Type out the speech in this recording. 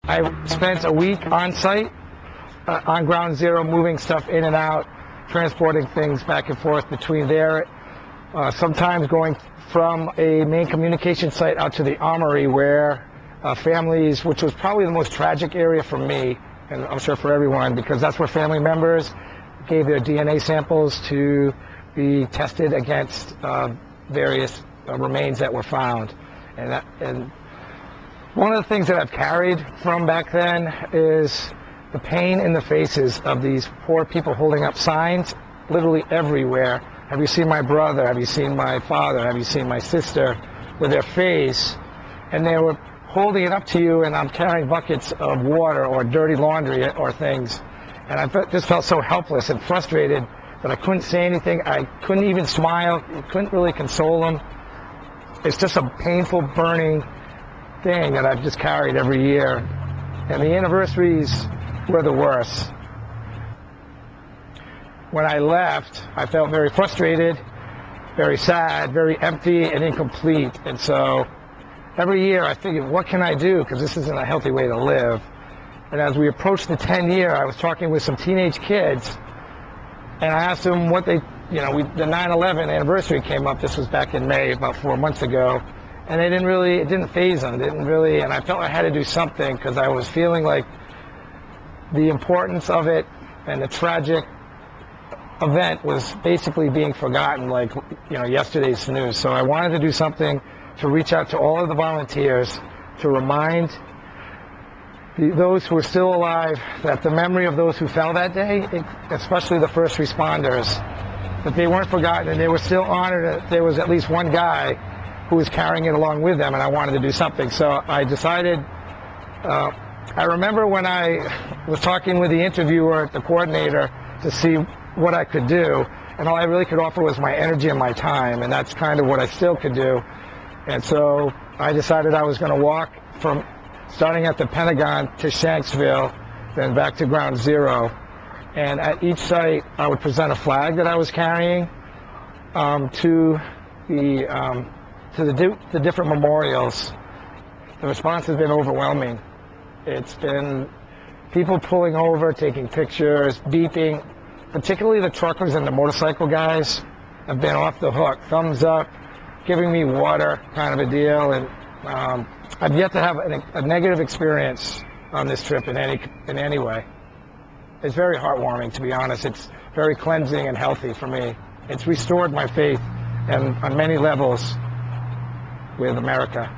I spent a week on site, on ground zero, moving stuff in and out, transporting things back and forth between there, sometimes going from a main communication site out to the armory where families, which was probably the most tragic area for me, and I'm sure for everyone, because that's where family members gave their DNA samples to be tested against various remains that were found. And one of the things that I've carried from back then is the pain in the faces of these poor people holding up signs literally everywhere. Have you seen my brother? Have you seen my father? Have you seen my sister? With their face, and they were holding it up to you, and I'm carrying buckets of water or dirty laundry or things, and I just felt so helpless and frustrated that I couldn't say anything. I couldn't even smile. I couldn't really console them. It's just a painful, burning thing that I've just carried every year, and the anniversaries were the worst. When I left, I felt very frustrated, very sad, very empty and incomplete, and so every year I figured, what can I do, because this isn't a healthy way to live. And as we approached the 10-year, I was talking with some teenage kids, and I asked them what they, the 9/11 anniversary came up. This was back in May, about 4 months ago, and it didn't faze them, and I felt I had to do something, because I was feeling like the importance of it and the tragic event was basically being forgotten, like yesterday's news. So I wanted to do something to reach out to all of the volunteers, to remind those who are still alive that the memory of those who fell that day, especially the first responders, that they weren't forgotten, and they were still honored that there was at least one guy who was carrying it along with them, and I wanted to do something. So I decided, I remember when I was talking with the interviewer, the coordinator, to see what I could do, and all I really could offer was my energy and my time, and that's kind of what I still could do. And so I decided I was going to walk from starting at the Pentagon to Shanksville, then back to ground zero. And at each site, I would present a flag that I was carrying to the different memorials. The response has been overwhelming. It's been people pulling over, taking pictures, beeping. Particularly the truckers and the motorcycle guys have been off the hook, thumbs up, giving me water, kind of a deal. And I've yet to have a negative experience on this trip in any way. It's very heartwarming, to be honest. It's very cleansing and healthy for me. It's restored my faith, and on many levels, with America.